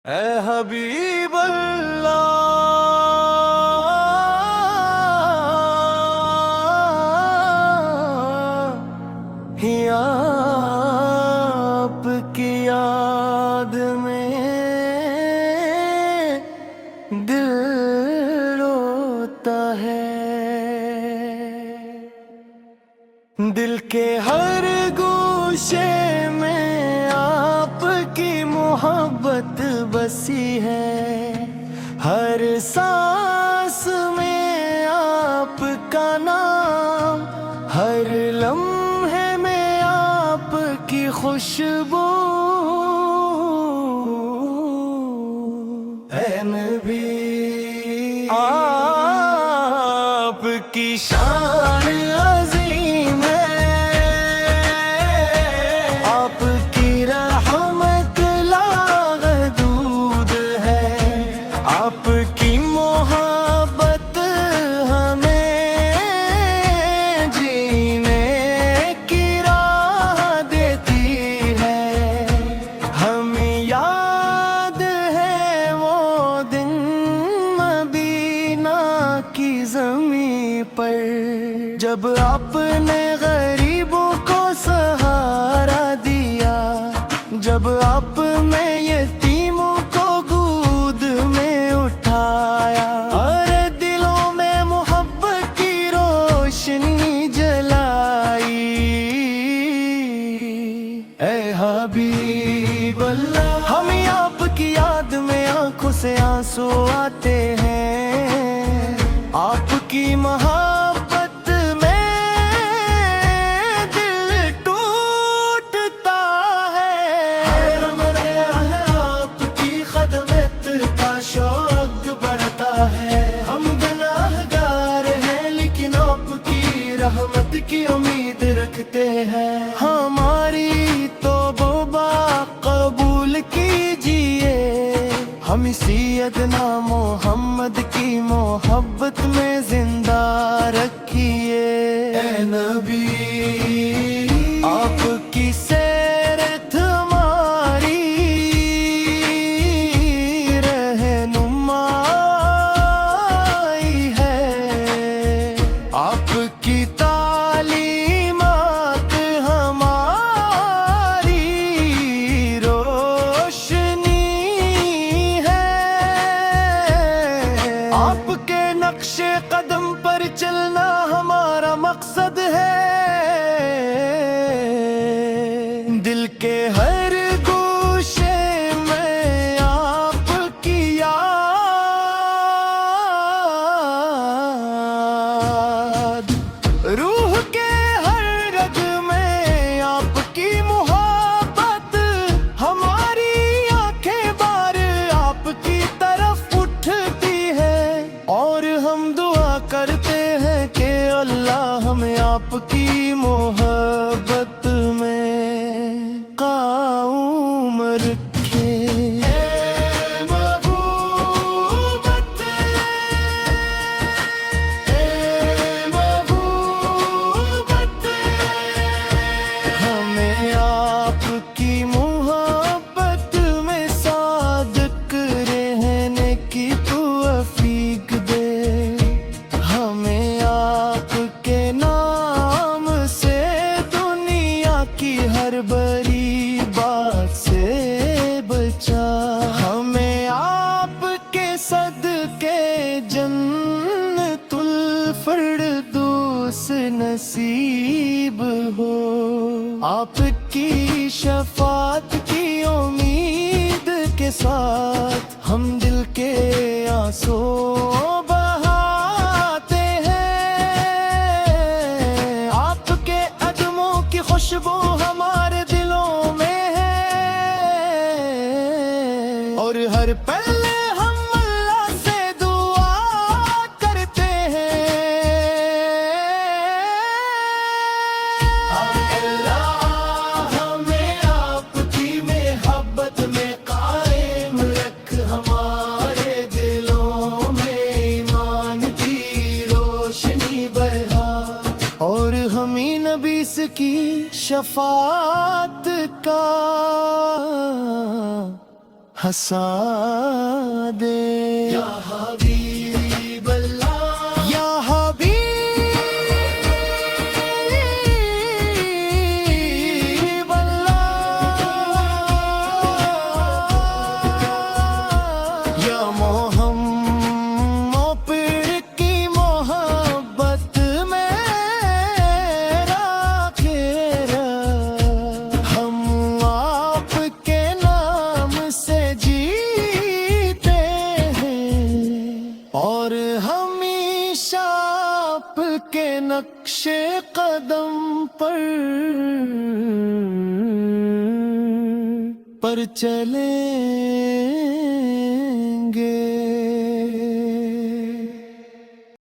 اے حبیب اللہ، آپ کی یاد میں دل روتا ہے، دل کے ہر گوشے میں آپ کی محبت بسی ہے، ہر سانس میں آپ کا نام، ہر لمحے میں آپ کی خوشبو، اے نبی آپ کی شان عظیم ہے، آپ کی رحمت لامحدود ہے، آپ کی محبت ہمیں جینے کی راہ دیتی ہے، ہمیں یاد ہے وہ دن مدینہ کی زمین پر، جب آپ نے غریبوں کو سہارا دیا، جب آپ نے یتیموں کو گود میں اٹھایا، اور دلوں میں محبت کی روشنی جلائی، اے حبیب اللہ ہمیں آپ کی یاد میں آنکھوں سے آنسو آتے ہیں، آپ کی محبت میں دل ٹوٹتا ہے، آپ کی خدمت کا شوق بڑھتا ہے، ہم گناہگار ہیں لیکن آپ کی رحمت کی امید رکھتے ہیں، ہماری توبہ قبول کیجیے، ہم سیدنا محمد کی محبت میں زندہ رکھیے، اے نبی آپ کی سیرت ہماری رہنمائی ہے، آپ کی تعلیمات ہماری روشنی ہے، آپ کے نقش قدم پر چلنا ہمارا مقصد ہے، دل کے ہر گوشے میں آپ کی یاد، روح کے ہر رگ میں آپ کی محبت، ہماری آنکھیں بار آپ کی طرف اٹھتی ہے، اور ہم دعا کرتے ہیں کہ اللہ ہمیں آپ کی محبت میں قائم رکھے، اے محبوبت، اے محبوبت، ہمیں آپ کی محبت میں صادق رہنے کی توفیق دے، ہمیں آپ کے نام سے دنیا کی ہر بری بات سے بچا، ہمیں آپ کے صدقے جنت الفردوس نصیب ہو، آپ کی شفاعت کی امید کے ساتھ ہم دل کے آنسو بہاتے ہیں، آپ کے قدموں کی خوشبو ہمارے دلوں میں ہے، اور ہر پل ہم اللہ سے دعا کرتے ہیں، اللہ ہمیں آپ کی محبت میں قائم رکھ، ہمارے دلوں میں ایمان کی روشنی بڑھا، اور ہمیں نبی کی شفاعت کا ہنسا دے یا حبیب اللہ یا حبیب اللہ یا محمد پیر کی محبت میں راکھے ہم آپ کے نام سے جیتے ہیں اور ہمیشہ آپ کے نقش قدم پر چلے